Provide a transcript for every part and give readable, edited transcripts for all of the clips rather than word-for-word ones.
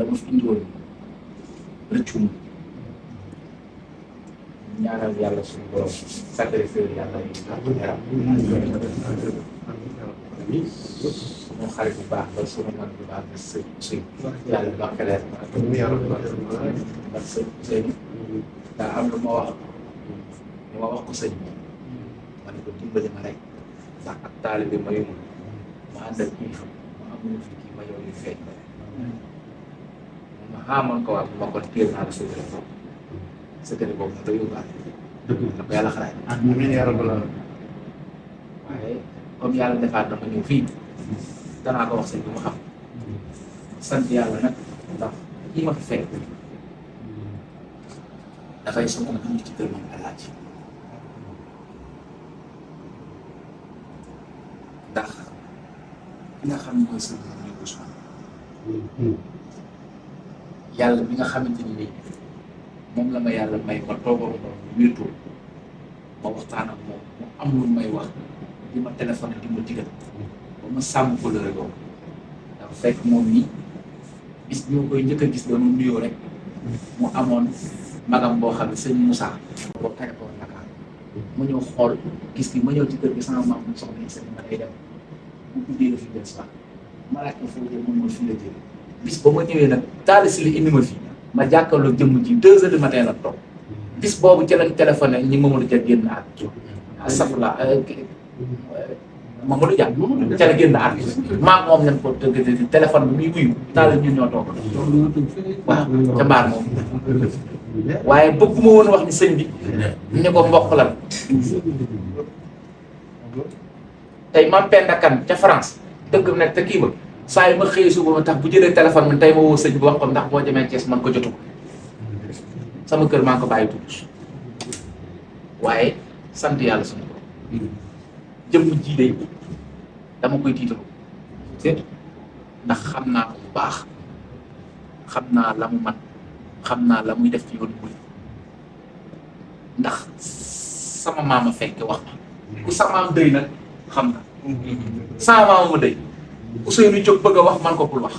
dama fi indiwoon rëccum ñaanal yàlla suñu borom sacrifice yàlla yi yaram suñu xarit bu baax ba suñu man bu baax ba sëñ sëñ yàlla barkeleen ndax sëñ sëñ daa am lu ma wax ko sëñ ma ne ko dimbali ma rek ndax ak taalibe mayu ma ànd ak kii ma amuñu fi kii ma yow li feeñ ma xaamoon ko wax ma ko téel naa la secret boobu da yóbbaale na ko yàlla xalaat waaye comme yàlla defaat na ma ñëw fii danaa ko wax sëñ bi ma xam sant yàlla nag ndax kii ma fi fekk dafay sama dund ci kër moom Alaaji ndax ki nga xam ne mooy sëñ bi muy Ousmane yàlla bi nga xamante ni nii moom la ma yàlla may ma toogal moom wéetoo ma waxtaan ak moom mu am lu may wax di ma téléphone di ma digal ba ma sàmm ko lëre boobu dafa fekk moom nii bis bi ma koy njëkk a gis doon nuyoo rek mu amoon magam boo xam ne sëñ Moussa boo aéroport Dakar ma ñëw xool gis ki ma ñëw ci kër gi sama maam mu soxla sëñ ma day dem bu guddee la fi des fa ma laaj ko foo jël moom mooy fi la jël bis ba ma ñëwee nag taali si li indi ma fi ma jàkkaarloo jëmm ji 2 heures du matin la toog bis boobu ci lañ téléphoné ñi Mamadou Dia génn ak safla Mamadou Dia ca la génn ak maa moom nañ ko téléphone bi muy wuyu taal ñun ñoo toog waaw ca mbaar moom waaye bëgguma woon wax ni sëñ bi ñu ko mbokk lan tey Mame Penda Kane ca France dëgg nekk te kii ba saa yi ma xëyee suba ma tax bu jëlee téléphone man tey ma woo sëñ bi wax ko ndax boo demee Thiès man ko jotu ko sama kër maa ngi ko bàyyi tuuti waaye sant yàlla suñu borom jëmm ji de dama koy tiitalu seet ndax xam naa ko bu baax xam naa la mu man xam naa la muy def ci yoonu muy ndax sama maama fekke wax ma ku sa maam dëy nag xam nga sama maama ma dëy Ousseynou jóg bëgg a wax man ko bul wax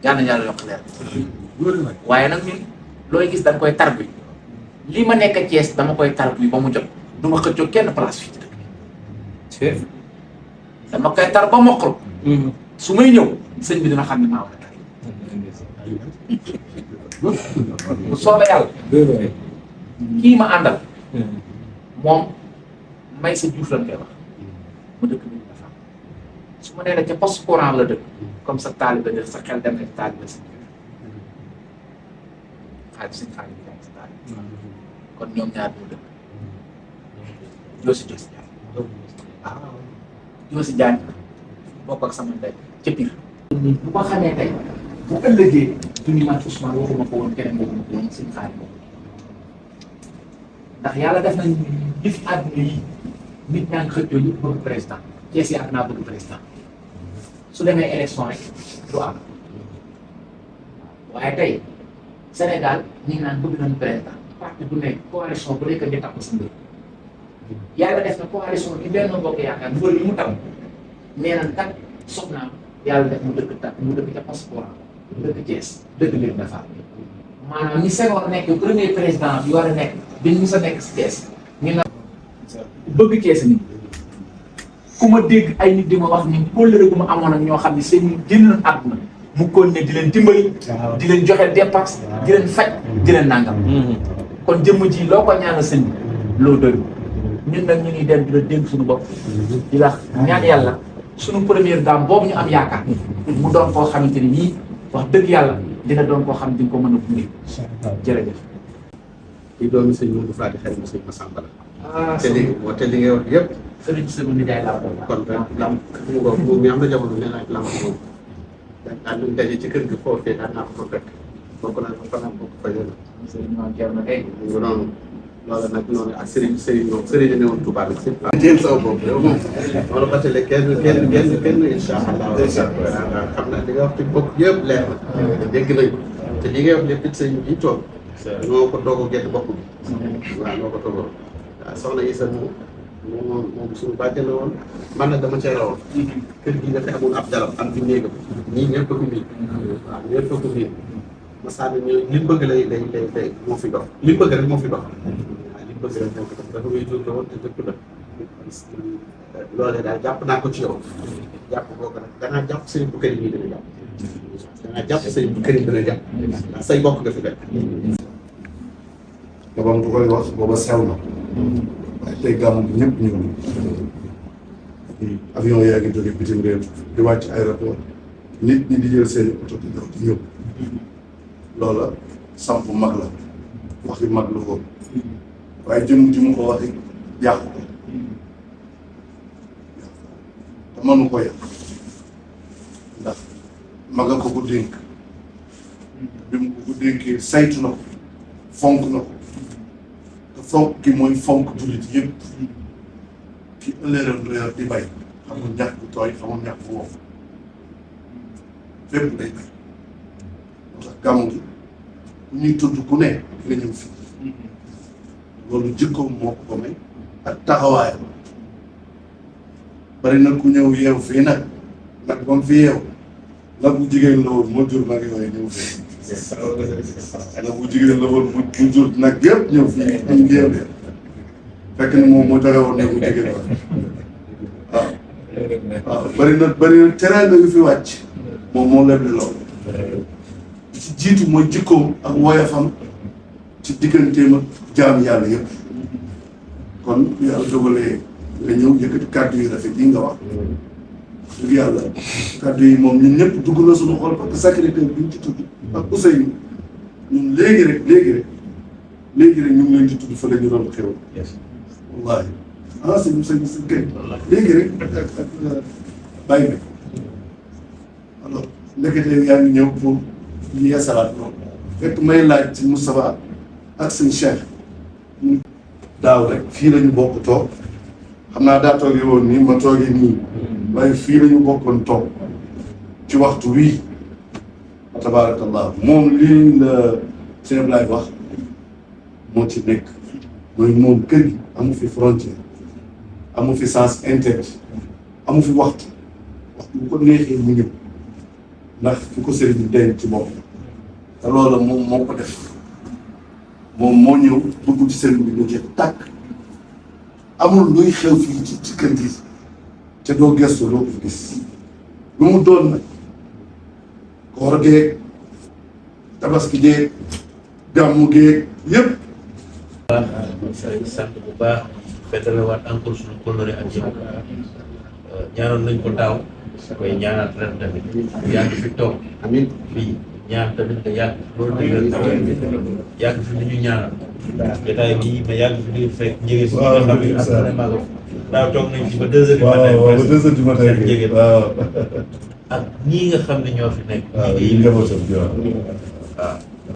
yàlla na yàlla yokk leer waaye nag ñun looy gis dañ koy tarbu lii ma nekk Thiès dama koy tarbu ba mu jot du ma xëccoo kenn place fii ci dëkk bi dama koy tar ba mokkal su may ñëw sëñ bi dina xam ne maa war a tari bu soobee yàlla kii ma àndal moom may sa juuf lañ koy wax mu dëkk bi dafa su ma nee la ca poste courant la dëkk comme sa taaliba def sa xel dem na ci taaliba si xaalis suñ xaalis bi sa taaliba kon ñoom ñaar ñoo dëkk Joosi Jaañ waaw Joosi Jaañ bokk ak sama ndey ca Pire bu ko xamee tey bu ëllëgee du ñu man Ousmane waxuma ko woon keneen waxuma ko woon suñ xaalis boobu ndax yàlla def nañ li fi àdduna yi nit ñaa ngi xëccoo ñëpp bëgg président Thiès yaakaar naa bëgg président su demee élection rek du am waaye tey Sénégal ñu ngi naan bëgg nañu président parti bu nekk coalition bu nekk nga tapp sa mbir yàlla def na coalition bi Benno Bokk Yaakaar mbër yi mu tam nee nañ kat soxnaam yàlla def mu dëkk tak mu dëkk ca passeport dëkk Thiès dëkk leen dafa maanaam ñi Senghor nekk premier président bi war a nekk bi ñu sa nekk si Thiès ñu na bëgg Thiès ni ku ma dégg ay nit di ma wax ni kóllëre gu ma amoon ak ñoo xam ne seen génn nañ àdduna mu kon ne di leen dimbali di leen joxe dépense di leen faj di leen nangam kon jëmm ji loo ko ñaanal sëñ bi loo doy ñun nag ñu ngi dem di la dégg suñu bopp di la ñaan yàlla suñu première dame boobu ñu am yaakaar mu doon koo xamante ni nii wax dëgg yàlla dina doon koo xam di nga ko mën a gunge jërëjëf di doomi sëñ Modou Fati xarit sëñ Massamba la ah te li ngay wax yëpp sëriñ sama nijaay laa ko kon lam mu ko mu mi am na jamono nee naa lam moom daan nañ daje ci kër gi foofee daan naa ko fa fekk bokk naa ko fanaan bokk fa yoon sëriñ Mame Thierno kay mu noonu loolu nag noonu ak Serigne moom Serigne ne woon Touba nag sëñ jéem saw bopp yow moom wala batale kenn incha allah xam naa li nga wax ci bokk yëpp leer na dégg nañ ko te li ngay wax lépp it sëñ bi toog noo ko doog a gett bopp bi waaw noo ko toogoo waaw soxna Issa moom moom suñu bàjjen la woon man nag dama cee rawoon. kër gi dafay amoon ab dalam am fi néegam ñii ñëpp a ko miin. waaw ñëpp a ko miin. Massaane ñooy li mu bëgg lay moo fi dox li mu bëgg rek moo fi dox. waaw li mu bëgg rek moo fi dox dafa muy jur la woon te dëkk la. loolee daal jàpp naa ko ci yow. jàpp boobu nag danaa jàpp sëriñ bu këriñ yi dina jàpp. danaa jàpp sëriñ bu këriñ dina jàpp. ndax say bokk nga fi fekk. te ba mu ko koy wax booba sew na. waaye tey gàmmu bi ñëpp ñëw nañu. avion yaa ngi jóge bitim réew di wàcc aéroport nit ñi di jël seen oto di daw di ñëw. loola samp mag la waxi mag la woon waaye jëm ji mu ko waxi yàqu ko te mënu ko yàq ndax maga ko ko dénk bi mu ko dénkee saytu na ko fonk na ko te fonk gi mooy fonk jullit yëpp ki ëllëram du yor di bay xamul ñax bu tooy xamul ñax bu wow fépp day bay moo tax gàmmu gi ku ñuy tudd ku ne nga ñëw fii loolu jikkoom moo ko ko may ak taxawaayam bari na ku ñëw yeew fii nag ba mu fi yeew nag bu jigéen la woon moo jur nag yooyu ñëw fii nag bu jigéen la woon mu jur nag yëpp ñëw fii ñu yeew de fekk na moom moo joxe woon nag bu jigéen la waaw bari na teraanga yu fi wàcc moom moo lebli loolu ci jiitu mooy jikkoom ak woyafam ci digganteem ak jaam yàlla yëpp kon yàlla dogalee nga ñëw yëkkati kàddu yu rafet yi nga wax dëgg yàlla kàddu yi moom ñun ñëpp dugg na suñu xol parce que secrétaire bi ñu ci tudd ak Ousseynou ñun léegi rek ñu ngi leen di tudd fa la ñu doon xew wallaahi sëñ kay léegi rek ak bàyyi bi alors ndekete yaa ngi ñëw pour yeesalaat loolu fekk may laaj ci Moustapha ak sëñ Cheikh daaw rek fii la ñu bokk toog xam naa daa toogee woon nii ma toogee nii waaye fii la ñu bokkoon toog ci waxtu wii tabaarakallah moom lii la sëñ Ablaye wax moo ci nekk mooy moom kër gi amu fi frontière amu fi sens interdit amu fi waxtu bu ko neexee mu ñëw ndax fi ko sëriñ bi denc ci bopp te loolu moom moo ko def moom moo ñëw dugg ci sëriñ bi ñu jeex tàkk amul luy xew fii ci kër gi te doo gestu doo ko gis lu mu doon nag koor geeg tabaski geeg gàmmu geeg yëpp. sëriñ sant bu baax fetalewaat encore suñu kóllëre ak yow ñaanoon nañ ko daaw koy ñaanaat ren tamit yàgg fi toog amiin fii ñaan tamit nga yàgg loolu dëgg yàgg fi ni ñu ñaanal jotaay bii ma yàgg fi di fekk njëgeen si nga xam ne vraiment daaw toog nañ ci ba 2 heures du matin ba 2 heures du matin njëgeen waaw ak ñii nga xam ne ñoo fi nekk waaw yi njabootam bi waaw waaw